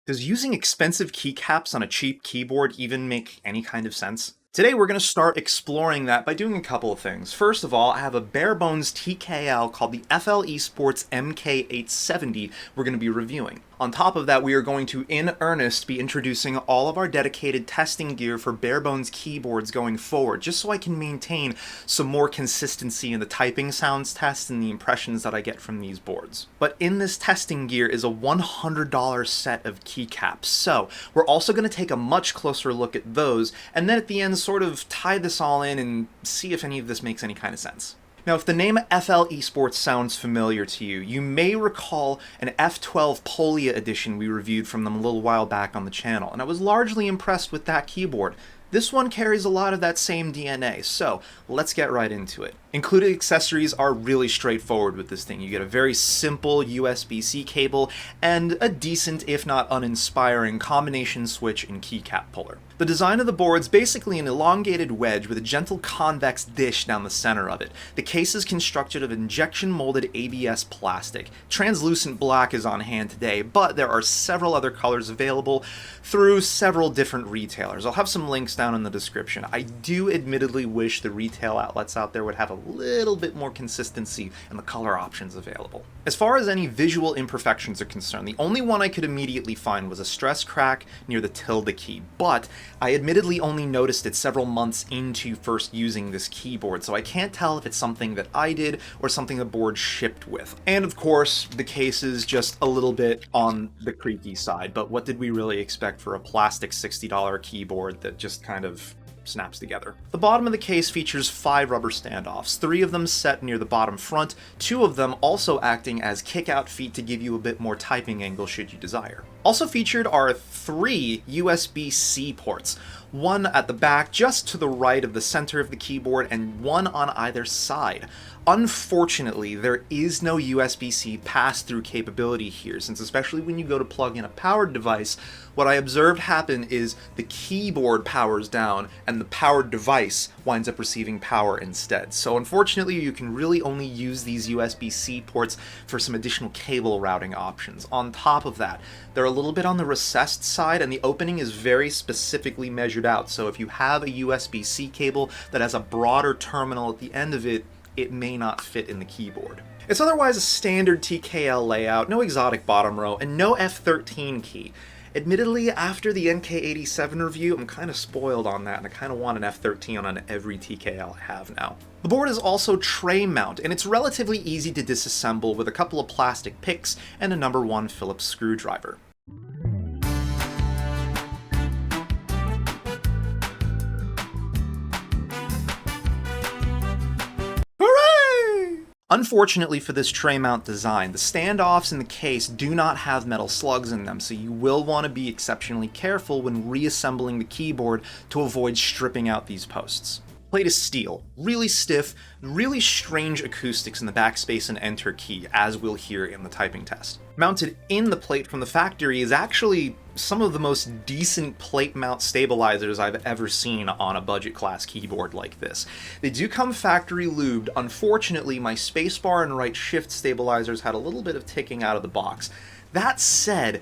Does using expensive keycaps on a cheap keyboard even make any kind of sense? Today we're going to start exploring that by doing a couple of things. First of all, I have a barebones TKL called the FLEsports MK870 we're going to be reviewing. On top of that, we are going to, in earnest, be introducing all of our dedicated testing gear for barebones keyboards going forward, just so I can maintain some more consistency in the typing sounds test and the impressions that I get from these boards. But in this testing gear is a $100 set of keycaps, so we're also going to take a much closer look at those, and then at the end sort of tie this all in and see if any of this makes any kind of sense. Now, if the name FLEsports sounds familiar to you, you may recall an F12 Polia edition we reviewed from them a little while back on the channel, and I was largely impressed with that keyboard. This one carries a lot of that same DNA, so let's get right into it. Included accessories are really straightforward with this thing. You get a very simple USB-C cable and a decent, if not uninspiring, combination switch and keycap puller. The design of the board's basically an elongated wedge with a gentle convex dish down the center of it. The case is constructed of injection-molded ABS plastic. Translucent black is on hand today, but there are several other colors available through several different retailers. I'll have some links down in the description. I do admittedly wish the retail outlets out there would have a little bit more consistency in the color options available. As far as any visual imperfections are concerned, the only one I could immediately find was a stress crack near the tilde key, but I admittedly only noticed it several months into first using this keyboard, so I can't tell if it's something that I did or something the board shipped with. And of course, the case is just a little bit on the creaky side, but what did we really expect for a plastic $60 keyboard that just kind of snaps together? The bottom of the case features 5 rubber standoffs, 3 of them set near the bottom front, 2 of them also acting as kick-out feet to give you a bit more typing angle should you desire. Also featured are 3 USB-C ports, one at the back just to the right of the center of the keyboard and one on either side. Unfortunately, there is no USB-C pass-through capability here, since especially when you go to plug in a powered device, what I observed happen is the keyboard powers down and the powered device winds up receiving power instead. So unfortunately, you can really only use these USB-C ports for some additional cable routing options. On top of that, they're a little bit on the recessed side and the opening is very specifically measured out. So if you have a USB-C cable that has a broader terminal at the end of it, it may not fit in the keyboard. It's otherwise a standard TKL layout, no exotic bottom row, and no F13 key. Admittedly, after the MK870 review, I'm kind of spoiled on that, and I kind of want an F13 on every TKL I have now. The board is also tray mount, and it's relatively easy to disassemble with a couple of plastic picks and a number 1 Phillips screwdriver. Unfortunately for this tray mount design, the standoffs in the case do not have metal slugs in them, so you will want to be exceptionally careful when reassembling the keyboard to avoid stripping out these posts. The plate is steel, really stiff, really strange acoustics in the backspace and enter key, as we'll hear in the typing test. Mounted in the plate from the factory is actually some of the most decent plate mount stabilizers I've ever seen on a budget class keyboard like this. They do come factory lubed. Unfortunately, my spacebar and right shift stabilizers had a little bit of ticking out of the box. That said,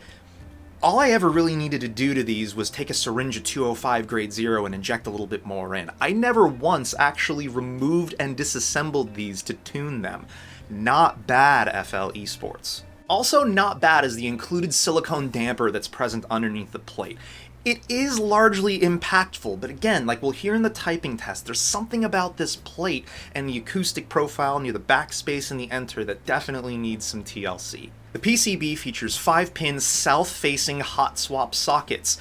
all I ever really needed to do to these was take a syringe of 205 grade 0 and inject a little bit more in. I never once actually removed and disassembled these to tune them. Not bad, FLEsports. Also not bad is the included silicone damper that's present underneath the plate. It is largely impactful, but again, like we'll hear in the typing test, there's something about this plate and the acoustic profile near the backspace and the enter that definitely needs some TLC. The PCB features 5-pin south-facing hot swap sockets.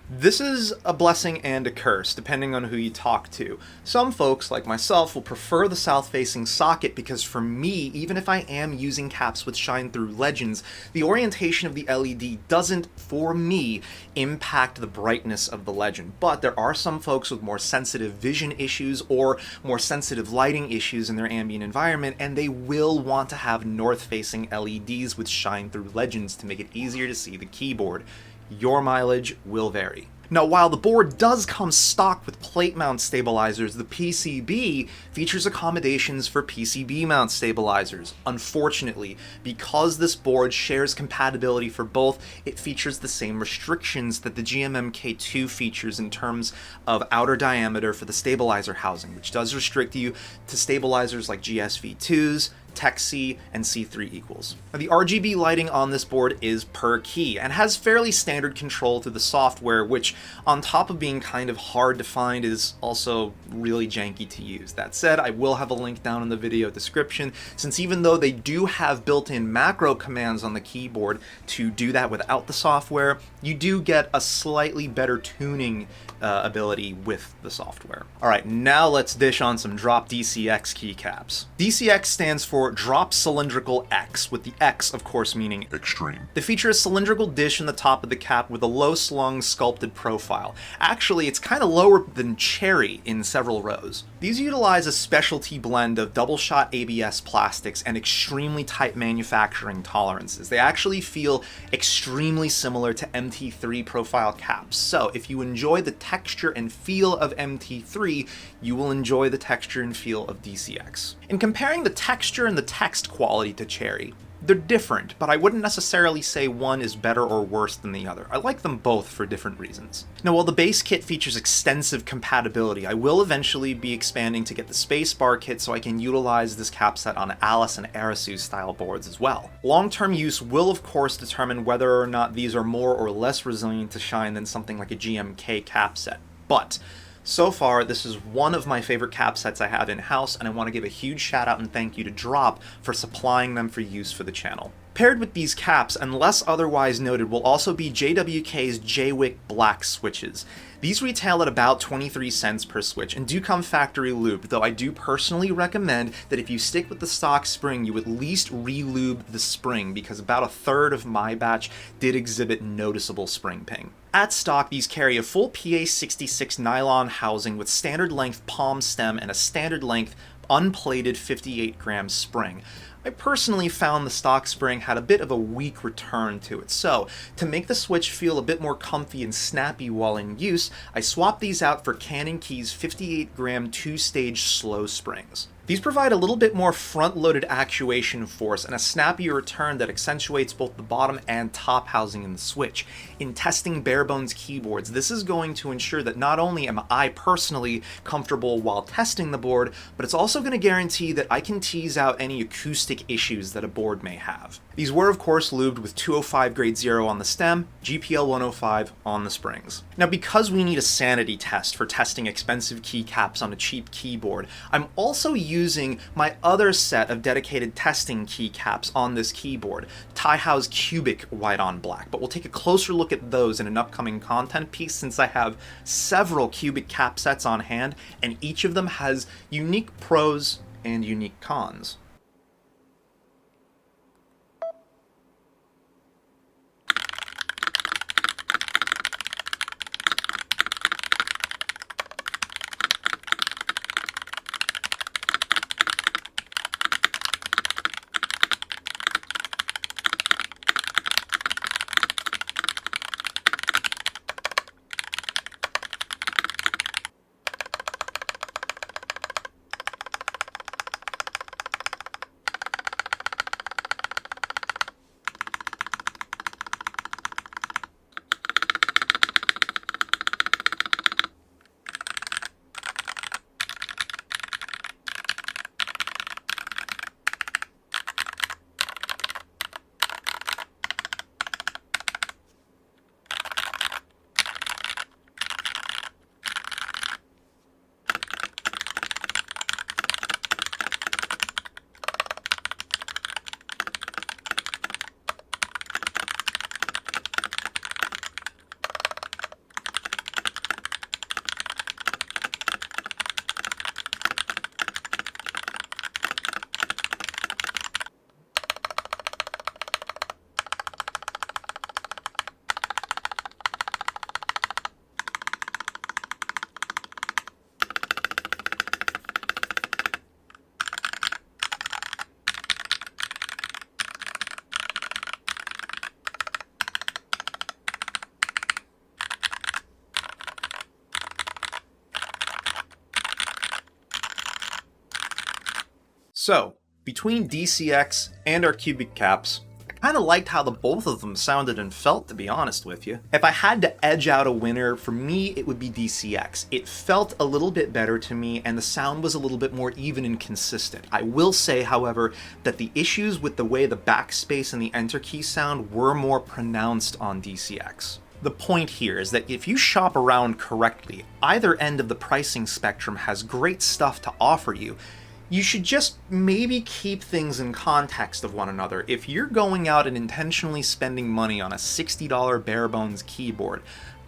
This is a blessing and a curse, depending on who you talk to. Some folks, like myself, will prefer the south-facing socket because for me, even if I am using caps with shine-through legends, the orientation of the LED doesn't, for me, impact the brightness of the legend. But there are some folks with more sensitive vision issues or more sensitive lighting issues in their ambient environment, and they will want to have north-facing LEDs with shine-through legends to make it easier to see the keyboard. Your mileage will vary. Now, while the board does come stock with plate mount stabilizers, the PCB features accommodations for PCB mount stabilizers. Unfortunately, because this board shares compatibility for both, it features the same restrictions that the GMMK2 features in terms of outer diameter for the stabilizer housing, which does restrict you to stabilizers like GSV2s, Tech C, and C3 equals. Now, the RGB lighting on this board is per key and has fairly standard control through the software, which on top of being kind of hard to find is also really janky to use. That said, I will have a link down in the video description, since even though they do have built-in macro commands on the keyboard to do that without the software, you do get a slightly better tuning ability with the software. Alright, now let's dish on some drop DCX keycaps. DCX stands for drop cylindrical X, with the X of course meaning extreme. They feature a cylindrical dish in the top of the cap with a low slung sculpted profile. Actually, it's kind of lower than cherry in several rows. These utilize a specialty blend of double shot ABS plastics and extremely tight manufacturing tolerances. They actually feel extremely similar to MT3 profile caps. So if you enjoy the texture and feel of MT3, you will enjoy the texture and feel of DCX. In comparing the texture and the text quality to cherry, they're different, but I wouldn't necessarily say one is better or worse than the other. I like them both for different reasons. Now, while the base kit features extensive compatibility, I will eventually be expanding to get the spacebar kit so I can utilize this cap set on Alice and Arisu style boards as well. Long-term use will of course determine whether or not these are more or less resilient to shine than something like a GMK cap set, but so far, this is one of my favorite cap sets I have in-house, and I want to give a huge shout out and thank you to Drop for supplying them for use for the channel. Paired with these caps, unless otherwise noted, will also be JWK's JWICK black switches. These retail at about 23 cents per switch and do come factory lubed, though I do personally recommend that if you stick with the stock spring, you at least re-lube the spring, because about a third of my batch did exhibit noticeable spring ping. At stock, these carry a full PA66 nylon housing with standard length palm stem and a standard length unplated 58 gram spring. I personally found the stock spring had a bit of a weak return to it, so to make the switch feel a bit more comfy and snappy while in use, I swapped these out for Canon Key's 58 gram 2-stage slow springs. These provide a little bit more front-loaded actuation force and a snappier return that accentuates both the bottom and top housing in the switch. In testing barebones keyboards, this is going to ensure that not only am I personally comfortable while testing the board, but it's also going to guarantee that I can tease out any acoustic issues that a board may have. These were of course lubed with 205 grade 0 on the stem, GPL 105 on the springs. Now, because we need a sanity test for testing expensive keycaps on a cheap keyboard, I'm also using my other set of dedicated testing keycaps on this keyboard, TaiHao's Cubic white on black, but we'll take a closer look at those in an upcoming content piece since I have several Cubic cap sets on hand and each of them has unique pros and unique cons. So, between DCX and our cubic caps, I kind of liked how the both of them sounded and felt, to be honest with you. If I had to edge out a winner, for me it would be DCX. It felt a little bit better to me, and the sound was a little bit more even and consistent. I will say, however, that the issues with the way the backspace and the enter key sound were more pronounced on DCX. The point here is that if you shop around correctly, either end of the pricing spectrum has great stuff to offer you. You should just maybe keep things in context of one another. If you're going out and intentionally spending money on a $60 barebones keyboard,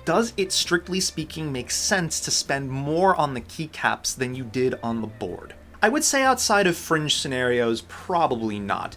does it strictly speaking make sense to spend more on the keycaps than you did on the board? I would say outside of fringe scenarios, probably not.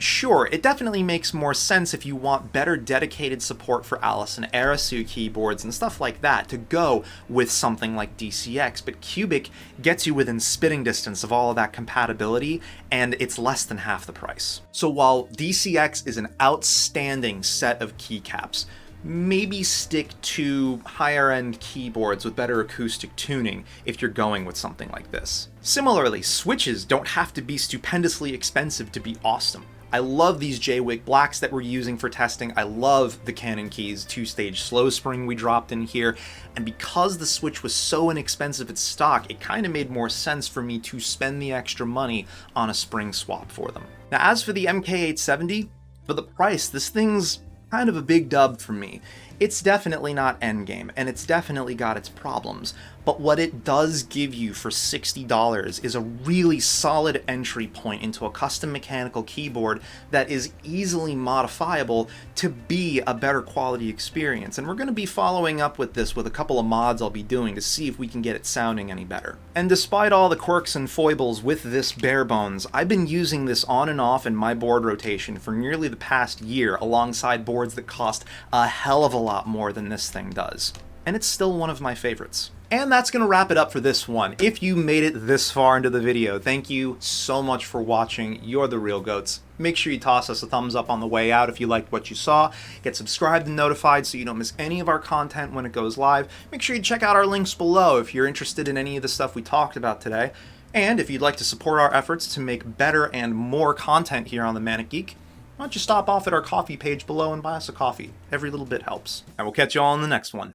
Sure, it definitely makes more sense if you want better dedicated support for Alice and Arisu keyboards and stuff like that to go with something like DCX, but Cubic gets you within spitting distance of all of that compatibility, and it's less than half the price. So while DCX is an outstanding set of keycaps, maybe stick to higher end keyboards with better acoustic tuning if you're going with something like this. Similarly, switches don't have to be stupendously expensive to be awesome. I love these JWICK blacks that we're using for testing. I love the Canon Keys 2-stage slow spring we dropped in here. And because the switch was so inexpensive at stock, it kind of made more sense for me to spend the extra money on a spring swap for them. Now, as for the MK870, for the price, this thing's kind of a big dub for me. It's definitely not endgame, and it's definitely got its problems, but what it does give you for $60 is a really solid entry point into a custom mechanical keyboard that is easily modifiable to be a better quality experience. And we're going to be following up with this with a couple of mods I'll be doing to see if we can get it sounding any better. And despite all the quirks and foibles with this barebones, I've been using this on and off in my board rotation for nearly the past year alongside boards that cost a hell of a lot more than this thing does. And it's still one of my favorites. And that's going to wrap it up for this one. If you made it this far into the video, thank you so much for watching. You're the real goats. Make sure you toss us a thumbs up on the way out if you liked what you saw. Get subscribed and notified so you don't miss any of our content when it goes live. Make sure you check out our links below if you're interested in any of the stuff we talked about today. And if you'd like to support our efforts to make better and more content here on The Manic Geek, why don't you stop off at our coffee page below and buy us a coffee? Every little bit helps. And we'll catch you all in the next one.